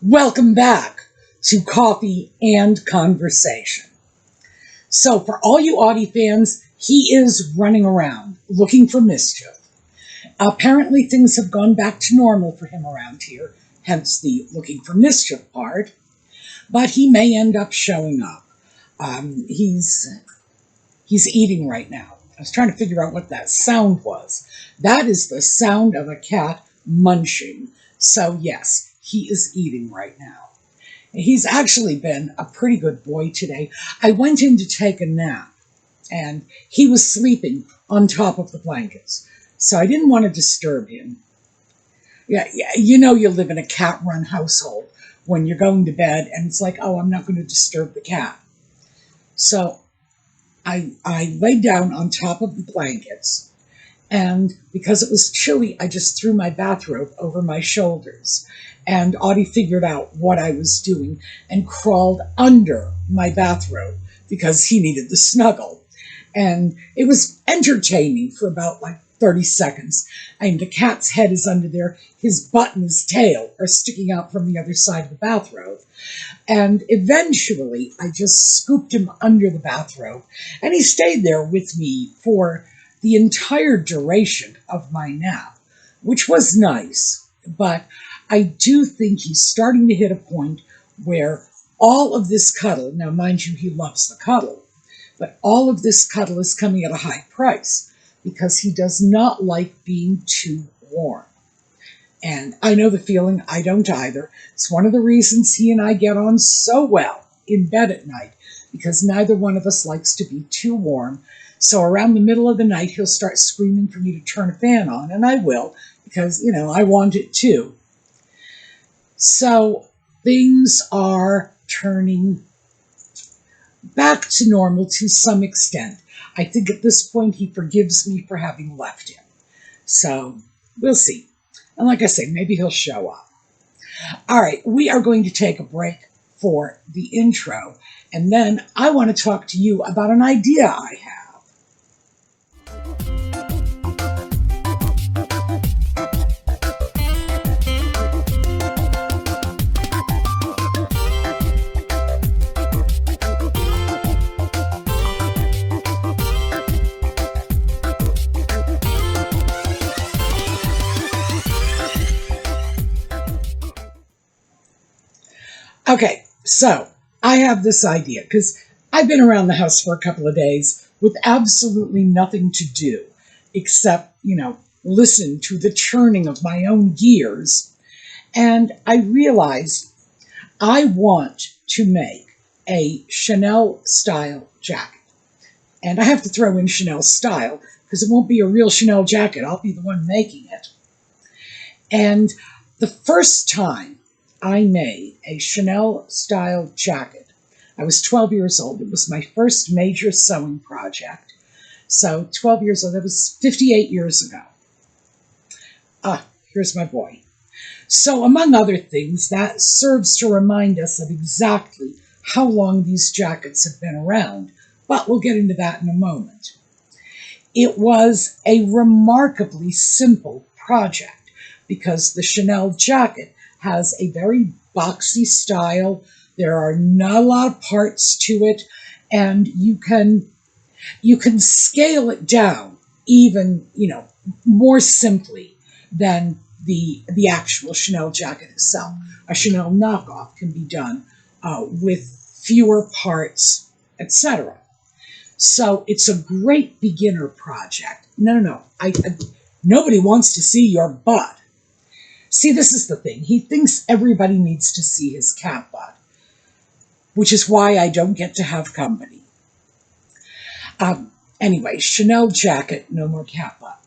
Welcome back to Coffee and Conversation. So for all you Audie fans, he is running around looking for mischief. Apparently things have gone back to normal for him around here, hence the looking for mischief part, but he may end up showing up. He's eating right now. I was trying to figure out what that sound was. That is the sound of a cat munching. So yes, he is eating right now. He's actually been a pretty good boy today. I went in to take a nap, and he was sleeping on top of the blankets, so I didn't want to disturb him. Yeah, you know you live in a cat-run household when you're going to bed, and it's like, oh, I'm not going to disturb the cat. So I laid down on top of the blankets, and because it was chilly, I just threw my bathrobe over my shoulders. And Audie figured out what I was doing and crawled under my bathrobe because he needed the snuggle. And it was entertaining for about 30 seconds. And the cat's head is under there. His butt and his tail are sticking out from the other side of the bathrobe. And eventually, I just scooped him under the bathrobe. And he stayed there with me for the entire duration of my nap, which was nice. But I do think he's starting to hit a point where all of this cuddle, now mind you, he loves the cuddle, but all of this cuddle is coming at a high price because he does not like being too warm. And I know the feeling, I don't either. It's one of the reasons he and I get on so well in bed at night, because neither one of us likes to be too warm. So around the middle of the night, he'll start screaming for me to turn a fan on, and I will, because, I want it too. So things are turning back to normal to some extent. I think at this point he forgives me for having left him. So we'll see. And like I say, maybe he'll show up. All right, we are going to take a break for the intro. And then I want to talk to you about an idea I have. Okay, so I have this idea because I've been around the house for a couple of days with absolutely nothing to do except, listen to the churning of my own gears. And I realized I want to make a Chanel style jacket. And I have to throw in Chanel style because it won't be a real Chanel jacket. I'll be the one making it. And the first time I made a Chanel-style jacket, I was 12 years old. It was my first major sewing project. So 12 years old, that was 58 years ago. Here's my boy. So among other things, that serves to remind us of exactly how long these jackets have been around, but we'll get into that in a moment. It was a remarkably simple project because the Chanel jacket has a very boxy style. There are not a lot of parts to it, and you can scale it down even, more simply than the actual Chanel jacket itself. A Chanel knockoff can be done with fewer parts, etc. So it's a great beginner project. No. Nobody wants to see your butt. See, this is the thing. He thinks everybody needs to see his cat butt, which is why I don't get to have company. Anyway, Chanel jacket, no more cat butt.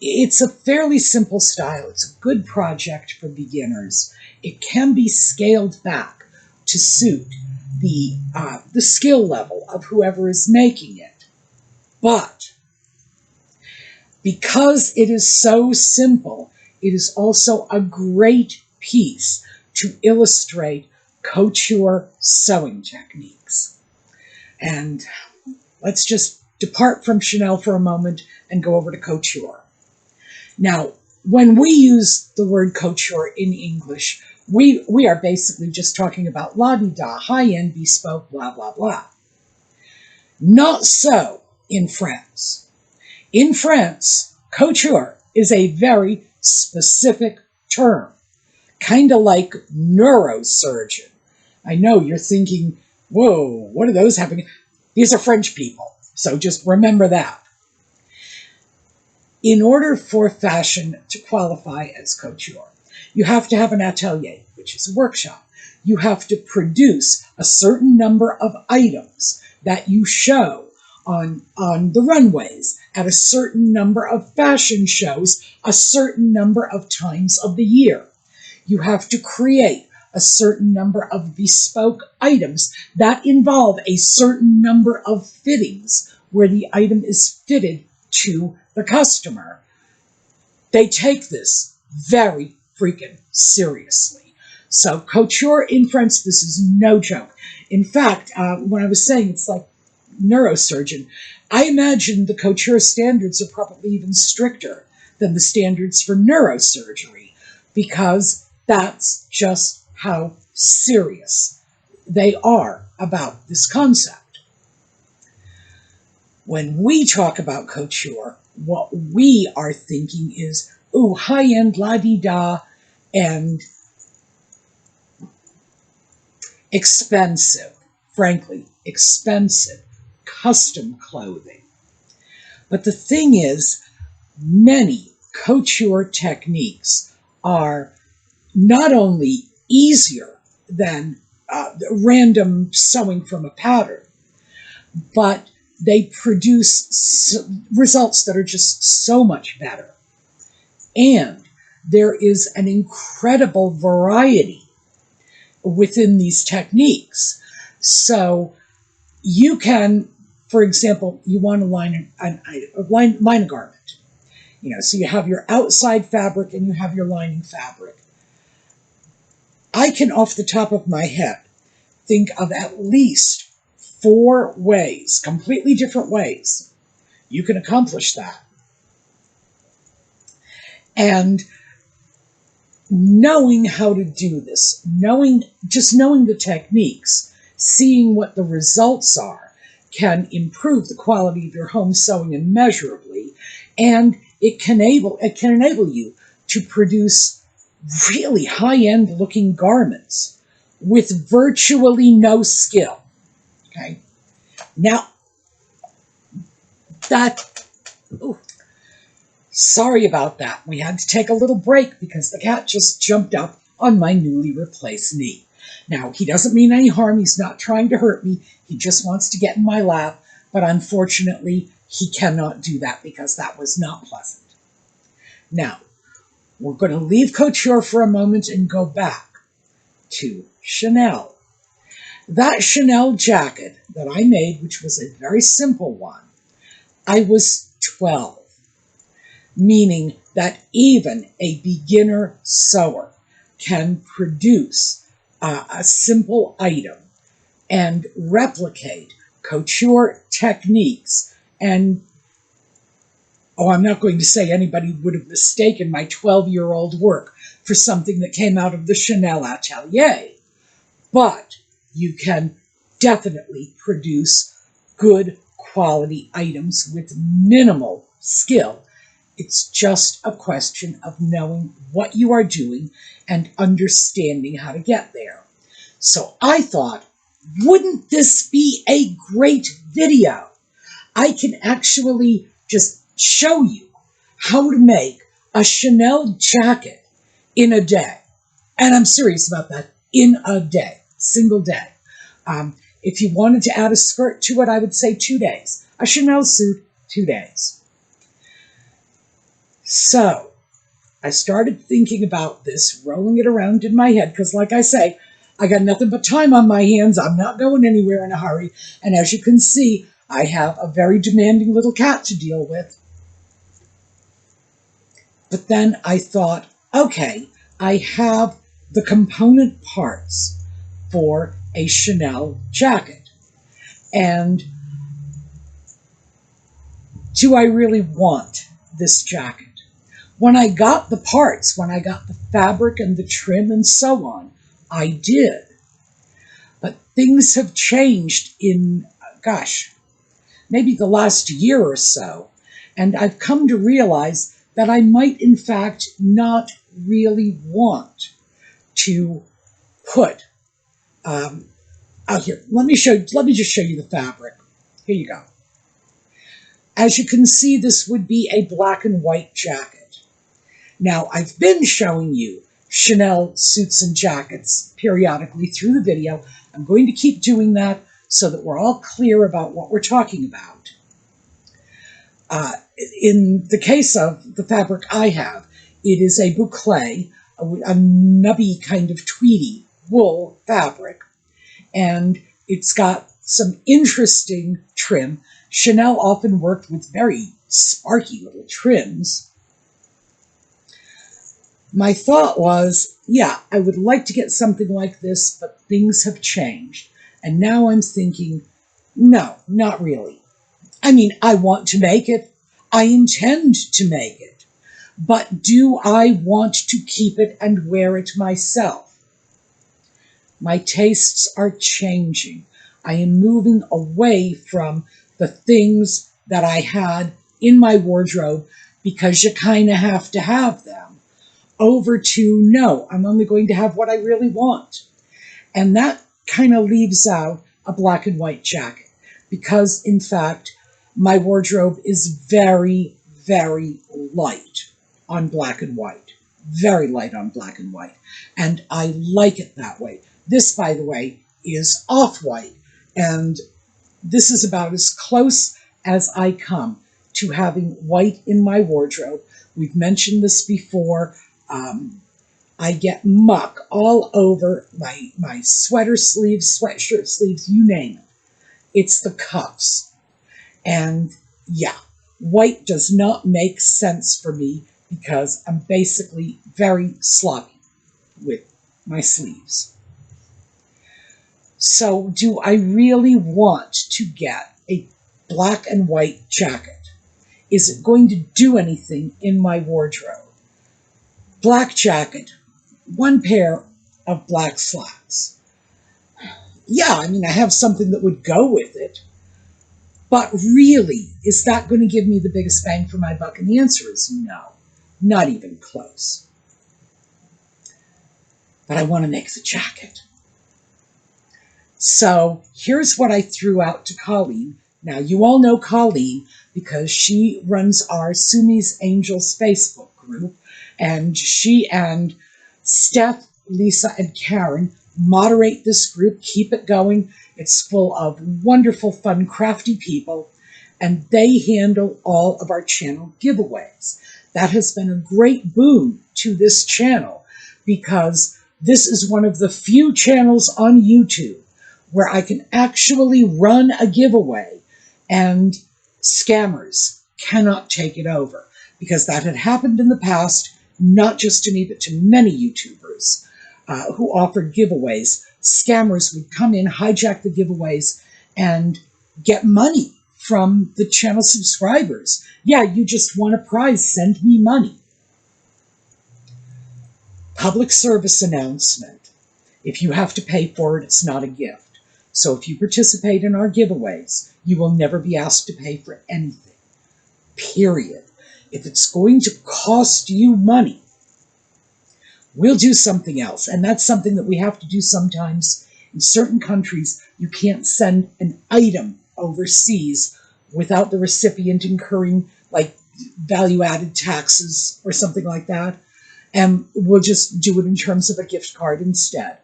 It's a fairly simple style. It's a good project for beginners. It can be scaled back to suit the skill level of whoever is making it. But because it is so simple, it is also a great piece to illustrate couture sewing techniques. And let's just depart from Chanel for a moment and go over to couture. Now, when we use the word couture in English, We are basically just talking about la-di-da, high-end, bespoke, blah, blah, blah. Not so in France. In France, couture is a very specific term, kind of like neurosurgeon. I know you're thinking, whoa, what are those happening? These are French people, so just remember that. In order for fashion to qualify as couture, you have to have an atelier, which is a workshop. You have to produce a certain number of items that you show on the runways, at a certain number of fashion shows, a certain number of times of the year. You have to create a certain number of bespoke items that involve a certain number of fittings where the item is fitted to the customer. They take this very freaking seriously. So couture in France, this is no joke. In fact, when I was saying it's like neurosurgeon, I imagine the couture standards are probably even stricter than the standards for neurosurgery, because that's just how serious they are about this concept. When we talk about couture, what we are thinking is, ooh, high-end, la-di-da, and expensive, frankly, expensive, custom clothing. But the thing is, many couture techniques are not only easier than random sewing from a pattern, but they produce results that are just so much better. And there is an incredible variety within these techniques. So you can, for example, you want to line a garment. So you have your outside fabric and you have your lining fabric. I can, off the top of my head, think of at least 4 ways, completely different ways, you can accomplish that. And knowing how to do this, just knowing the techniques, seeing what the results are, can improve the quality of your home sewing immeasurably, and it can enable you to produce really high-end looking garments with virtually no skill. Okay. Now, sorry about that. We had to take a little break because the cat just jumped up on my newly replaced knee. Now, he doesn't mean any harm. He's not trying to hurt me. He just wants to get in my lap. But unfortunately, he cannot do that because that was not pleasant. Now, we're going to leave couture for a moment and go back to Chanel. That Chanel jacket that I made, which was a very simple one, I was 12, meaning that even a beginner sewer can produce a simple item and replicate couture techniques. And, I'm not going to say anybody would have mistaken my 12-year-old work for something that came out of the Chanel atelier, but you can definitely produce good quality items with minimal skill. It's just a question of knowing what you are doing and understanding how to get there. So I thought, wouldn't this be a great video? I can actually just show you how to make a Chanel jacket in a day. And I'm serious about that, in a day, single day. If you wanted to add a skirt to it, I would say 2 days. A Chanel suit, 2 days. So I started thinking about this, rolling it around in my head, because like I say, I got nothing but time on my hands. I'm not going anywhere in a hurry. And as you can see, I have a very demanding little cat to deal with. But then I thought, okay, I have the component parts for a Chanel jacket. And do I really want this jacket? When I got the parts, when I got the fabric and the trim and so on, I did. But things have changed in, gosh, maybe the last year or so. And I've come to realize that I might, in fact, not really want to put, out here, let me just show you the fabric. Here you go. As you can see, this would be a black and white jacket. Now, I've been showing you Chanel suits and jackets periodically through the video. I'm going to keep doing that so that we're all clear about what we're talking about. In the case of the fabric I have, it is a boucle, a nubby kind of tweedy wool fabric, and it's got some interesting trim. Chanel often worked with very sparky little trims. My thought was, yeah, I would like to get something like this, but things have changed. And now I'm thinking, no, not really. I mean, I want to make it. I intend to make it. But do I want to keep it and wear it myself? My tastes are changing. I am moving away from the things that I had in my wardrobe because you kind of have to have them, over to, no, I'm only going to have what I really want. And that kind of leaves out a black and white jacket because, in fact, my wardrobe is very, very light on black and white. Very light on black and white. And I like it that way. This, by the way, is off-white. And this is about as close as I come to having white in my wardrobe. We've mentioned this before. I get muck all over my sweater sleeves, sweatshirt sleeves, you name it. It's the cuffs. And yeah, white does not make sense for me because I'm basically very sloppy with my sleeves. So do I really want to get a black and white jacket? Is it going to do anything in my wardrobe? Black jacket, one pair of black slacks. Yeah, I mean, I have something that would go with it. But really, is that going to give me the biggest bang for my buck? And the answer is no, not even close. But I want to make the jacket. So here's what I threw out to Colleen. Now, you all know Colleen because she runs our suemeangels Facebook group. And she and Steph, Lisa, and Karen moderate this group, keep it going. It's full of wonderful, fun, crafty people, and they handle all of our channel giveaways. That has been a great boon to this channel because this is one of the few channels on YouTube where I can actually run a giveaway and scammers cannot take it over, because that had happened in the past. Not just to me, but to many YouTubers who offered giveaways. Scammers would come in, hijack the giveaways, and get money from the channel subscribers. Yeah, you just won a prize, send me money. Public service announcement. If you have to pay for it, it's not a gift. So if you participate in our giveaways, you will never be asked to pay for anything. Period. If it's going to cost you money, we'll do something else. And that's something that we have to do sometimes. In certain countries, you can't send an item overseas without the recipient incurring like value-added taxes or something like that. And we'll just do it in terms of a gift card instead,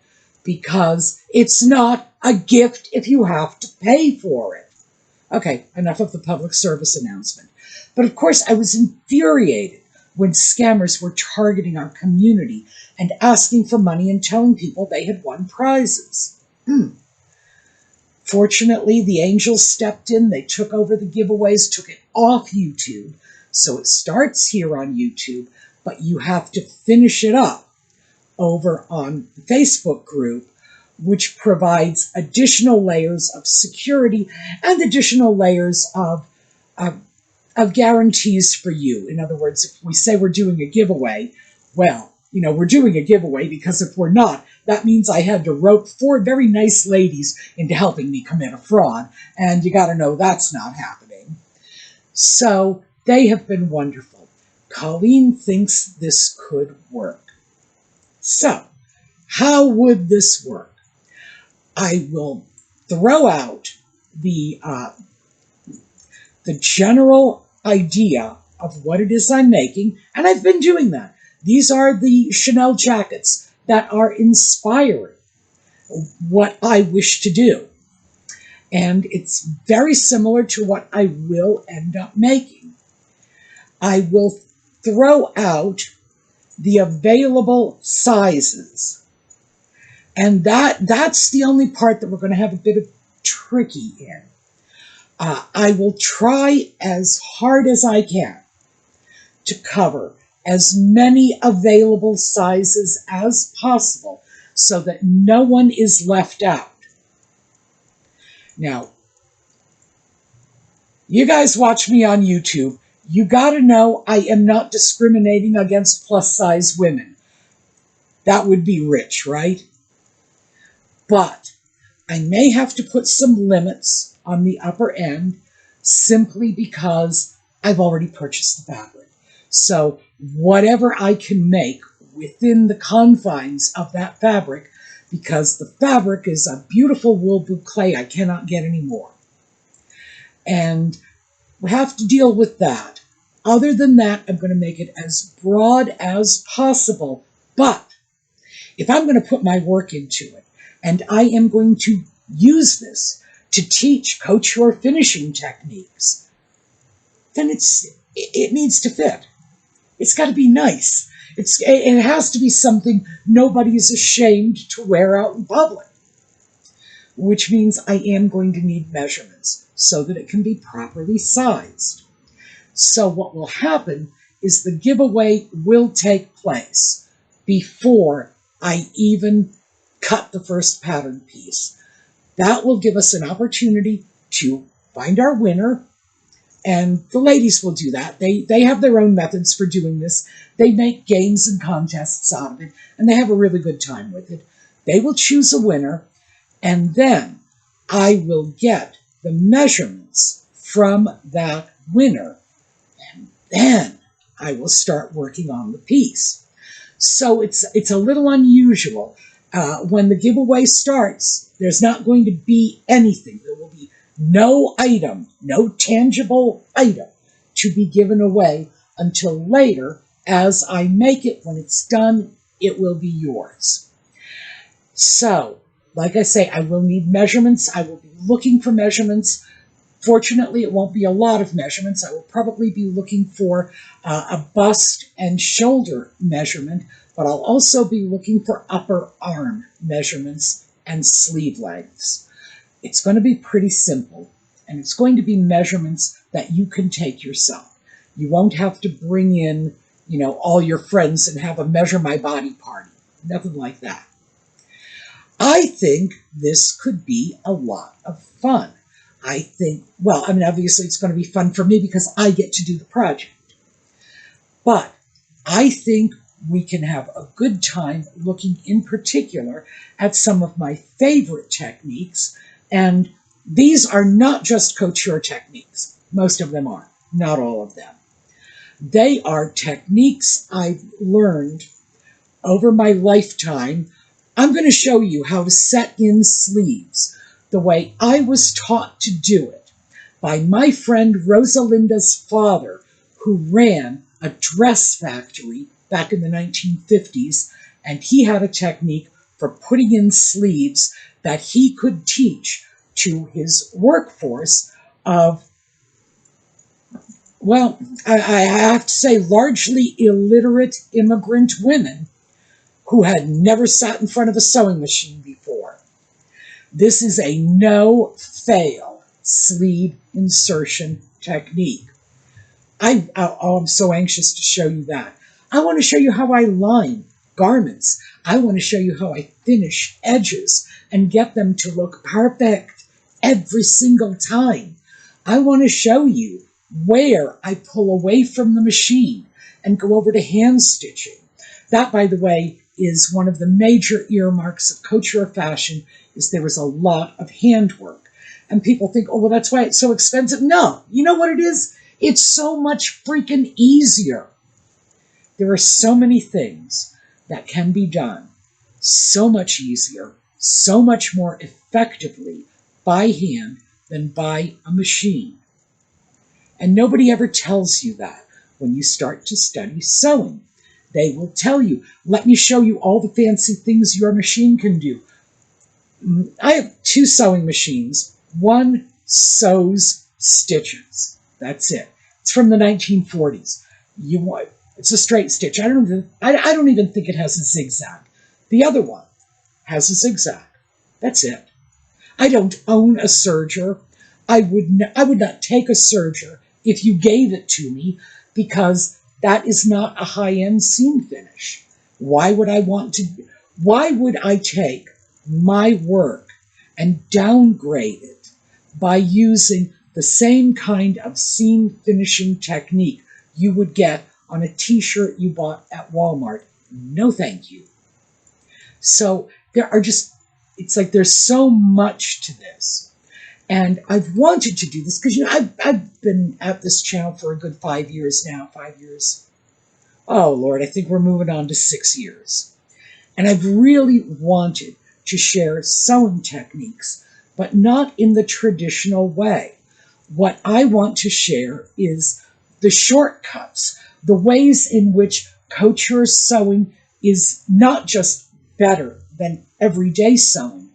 because it's not a gift if you have to pay for it. Okay, enough of the public service announcement. But of course, I was infuriated when scammers were targeting our community and asking for money and telling people they had won prizes. Fortunately, the angels stepped in. They took over the giveaways, took it off YouTube. So it starts here on YouTube, but you have to finish it up over on the Facebook group, which provides additional layers of security and additional layers of of guarantees for you. In other words, if we say we're doing a giveaway, well, we're doing a giveaway because if we're not, that means I had to rope 4 very nice ladies into helping me commit a fraud, and you got to know that's not happening. So they have been wonderful. Colleen thinks this could work. So, how would this work? I will throw out the general idea of what it is I'm making, and I've been doing that. These are the Chanel jackets that are inspiring what I wish to do. And it's very similar to what I will end up making. I will throw out the available sizes. And that's the only part that we're going to have a bit of tricky in. I will try as hard as I can to cover as many available sizes as possible so that no one is left out. Now, you guys watch me on YouTube. You got to know I am not discriminating against plus-size women. That would be rich, right? But I may have to put some limits on the upper end simply because I've already purchased the fabric. So whatever I can make within the confines of that fabric, because the fabric is a beautiful wool boucle, I cannot get any more. And we have to deal with that. Other than that, I'm going to make it as broad as possible. But if I'm going to put my work into it, and I am going to use this to teach couture finishing techniques, then it needs to fit. It's got to be nice. It has to be something nobody is ashamed to wear out in public, which means I am going to need measurements so that it can be properly sized. So what will happen is the giveaway will take place before I even cut the first pattern piece. That will give us an opportunity to find our winner, and the ladies will do that. They have their own methods for doing this. They make games and contests out of it, and they have a really good time with it. They will choose a winner, and then I will get the measurements from that winner, and then I will start working on the piece. So it's a little unusual. When the giveaway starts, there's not going to be anything. There will be no item, no tangible item to be given away until later. As I make it, when it's done, it will be yours. So, like I say, I will need measurements. I will be looking for measurements. Fortunately, it won't be a lot of measurements. I will probably be looking for a bust and shoulder measurement, but I'll also be looking for upper arm measurements and sleeve lengths. It's going to be pretty simple, and it's going to be measurements that you can take yourself. You won't have to bring in, all your friends and have a measure my body party. Nothing like that. I think this could be a lot of fun. Obviously it's going to be fun for me because I get to do the project. But I think we can have a good time looking in particular at some of my favorite techniques. And these are not just couture techniques. Most of them are, not all of them. They are techniques I've learned over my lifetime. I'm going to show you how to set in sleeves the way I was taught to do it by my friend Rosalinda's father, who ran a dress factory back in the 1950s, and he had a technique for putting in sleeves that he could teach to his workforce of, I have to say, largely illiterate immigrant women who had never sat in front of a sewing machine before. This is a no-fail sleeve insertion technique. I'm so anxious to show you that. I want to show you how I line garments. I want to show you how I finish edges and get them to look perfect every single time. I want to show you where I pull away from the machine and go over to hand stitching. That, by the way, is one of the major earmarks of couture fashion, is there is a lot of handwork. And people think, oh, well, that's why it's so expensive. No, you know what it is? It's so much freaking easier. There are so many things that can be done so much easier, so much more effectively by hand than by a machine. And nobody ever tells you that when you start to study sewing. They will tell you, let me show you all the fancy things your machine can do. I have 2 sewing machines. One sews stitches. That's it. It's from the 1940s. It's a straight stitch. I don't even think it has a zigzag. The other one has a zigzag. That's it. I don't own a serger. I would not take a serger if you gave it to me, because that is not a high-end seam finish. Why would I take my work and downgrade it by using the same kind of seam finishing technique you would get on a t-shirt you bought at Walmart? No, thank you. So it's like there's so much to this. And I've wanted to do this because, I've been at this channel for a good 5 years now. 5 years. Oh, Lord, I think we're moving on to 6 years. And I've really wanted to share sewing techniques, but not in the traditional way. What I want to share is the shortcuts, the ways in which couture sewing is not just better than everyday sewing,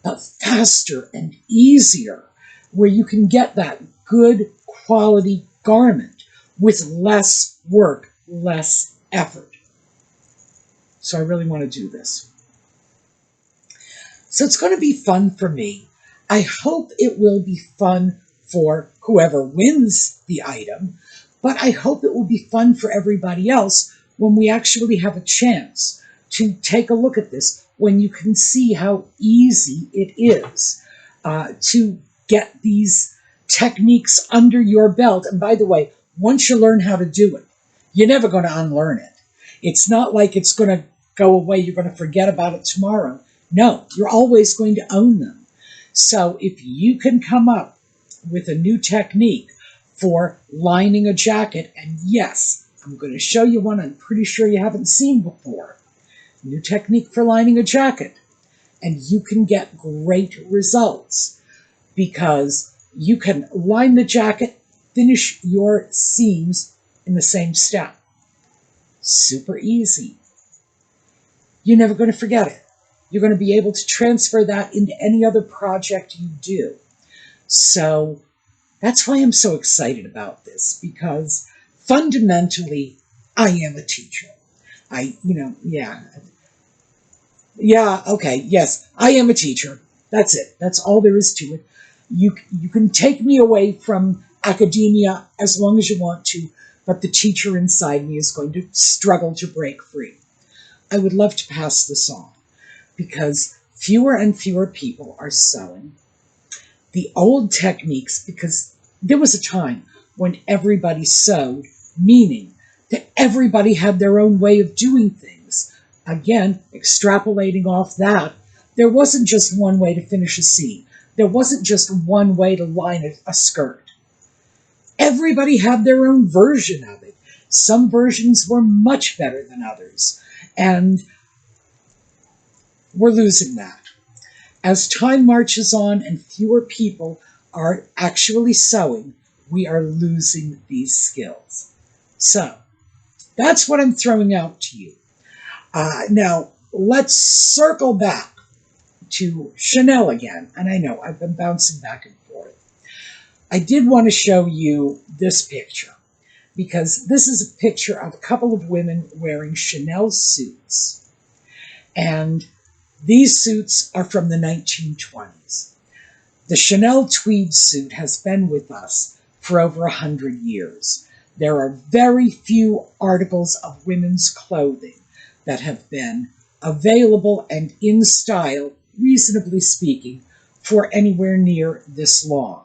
but faster and easier, where you can get that good quality garment with less work, less effort. So I really want to do this. So it's going to be fun for me. I hope it will be fun for whoever wins the item, but I hope it will be fun for everybody else when we actually have a chance to take a look at this, when you can see how easy it is to get these techniques under your belt. And by the way, once you learn how to do it, you're never going to unlearn it. It's not like it's going to go away, you're going to forget about it tomorrow. No, you're always going to own them. So if you can come up with a new technique for lining a jacket, and yes, I'm going to show you one I'm pretty sure you haven't seen before. New technique for lining a jacket, and you can get great results because you can line the jacket, finish your seams in the same step. Super easy. You're never going to forget it. You're going to be able to transfer that into any other project you do. So that's why I'm so excited about this, because fundamentally, I am a teacher. Yes, I am a teacher. That's it. That's all there is to it. You can take me away from academia as long as you want to, but the teacher inside me is going to struggle to break free. I would love to pass this on, because fewer and fewer people are sewing the old techniques, because there was a time when everybody sewed, meaning that everybody had their own way of doing things. Again, extrapolating off that, there wasn't just one way to finish a seam. There wasn't just one way to line a skirt. Everybody had their own version of it. Some versions were much better than others, and we're losing that. As time marches on and fewer people are actually sewing, we are losing these skills. So that's what I'm throwing out to you. Now, let's circle back to Chanel again. And I know I've been bouncing back and forth. I did want to show you this picture, because this is a picture of a couple of women wearing Chanel suits. And these suits are from the 1920s. The Chanel tweed suit has been with us for over 100 years. There are very few articles of women's clothing that have been available and in style, reasonably speaking, for anywhere near this long.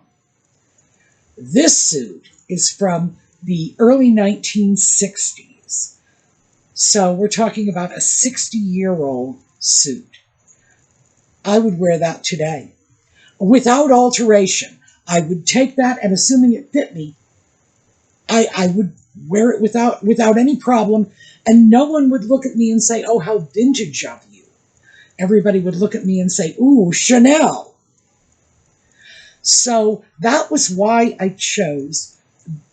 This suit is from the early 1960s. So we're talking about a 60-year-old suit. I would wear that today. Without alteration. I would take that, and assuming it fit me, I would wear it without any problem, and no one would look at me and say, oh, how vintage of you. Everybody would look at me and say, ooh, Chanel. So that was why I chose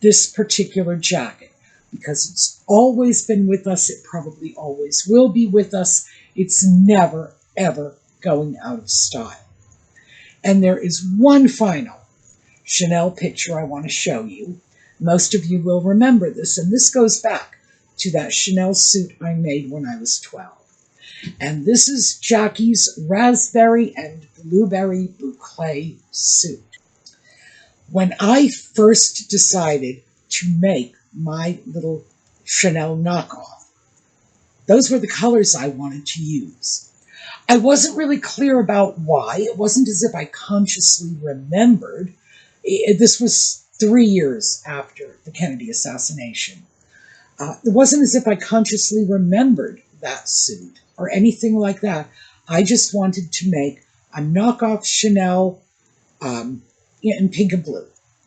this particular jacket, because it's always been with us. It probably always will be with us. It's never, ever going out of style. And there is one final Chanel picture I want to show you. Most of you will remember this, and this goes back to that Chanel suit I made when I was 12. And this is Jackie's raspberry and blueberry boucle suit. When I first decided to make my little Chanel knockoff, those were the colors I wanted to use. I wasn't really clear about why. It wasn't as if I consciously remembered. This was 3 years after the Kennedy assassination. It wasn't as if I consciously remembered that suit or anything like that. I just wanted to make a knockoff Chanel in pink and blue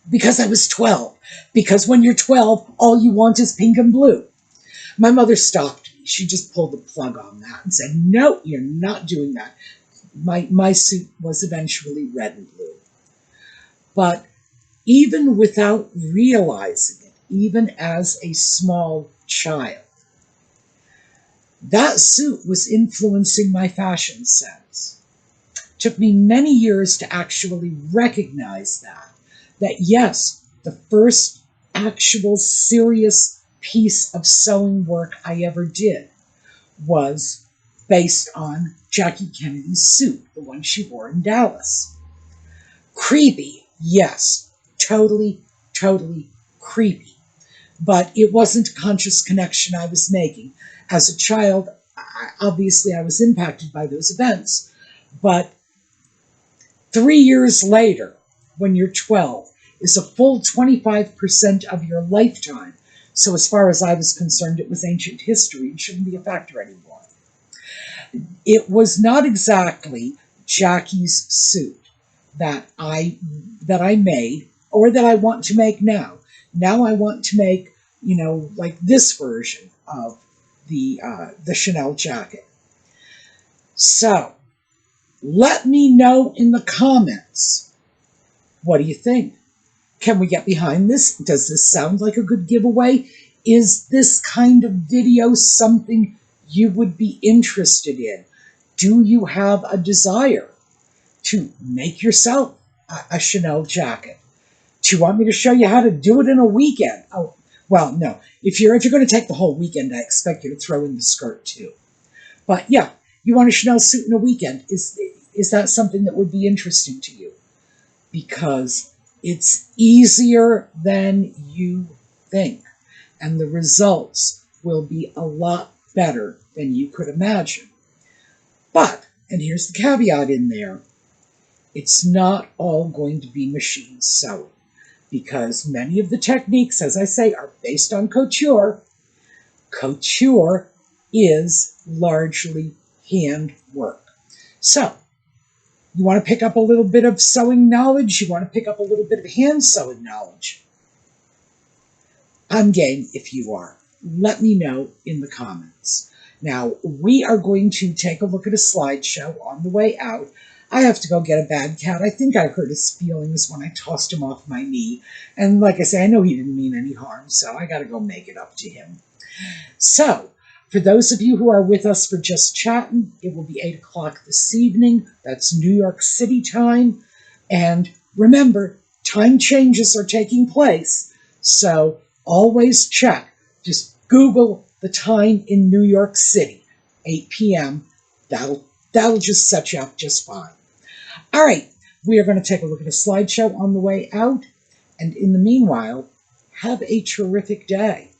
because I was 12. Because when you're 12, all you want is pink and blue. My mother stopped me. She just pulled the plug on that and said, no, you're not doing that. My suit was eventually red and blue. But even without realizing it, even as a small child, that suit was influencing my fashion sense. It took me many years to actually recognize that yes, the first actual serious piece of sewing work I ever did was based on Jackie Kennedy's suit, the one she wore in Dallas. Creepy, yes, totally creepy. But it wasn't a conscious connection I was making. As a child, obviously I was impacted by those events. But 3 years later, when you're 12, is a full 25% of your lifetime. So as far as I was concerned, it was ancient history and shouldn't be a factor anymore. It was not exactly Jackie's suit that I made or that I want to make now. Now I want to make, like this version of the Chanel jacket. So let me know in the comments. What do you think? Can we get behind this? Does this sound like a good giveaway? Is this kind of video something you would be interested in? Do you have a desire to make yourself a Chanel jacket? Do you want me to show you how to do it in a weekend? Oh, well, no. If you're going to take the whole weekend, I expect you to throw in the skirt too. But yeah, you want a Chanel suit in a weekend. Is that something that would be interesting to you? Because it's easier than you think, and the results will be a lot better than you could imagine. But, and here's the caveat in there, it's not all going to be machine sewing, because many of the techniques, as I say, are based on couture. Couture is largely handwork. So, you want to pick up a little bit of sewing knowledge? You want to pick up a little bit of hand sewing knowledge? I'm game if you are. Let me know in the comments. Now, we are going to take a look at a slideshow on the way out. I have to go get a bad cat. I think I hurt his feelings when I tossed him off my knee. And like I say, I know he didn't mean any harm, so I got to go make it up to him. So, for those of you who are with us for Just Chatting, it will be 8 o'clock this evening. That's New York City time. And remember, time changes are taking place. So always check. Just Google the time in New York City, 8 p.m. That'll just set you up just fine. All right, we are going to take a look at a slideshow on the way out. And in the meanwhile, have a terrific day.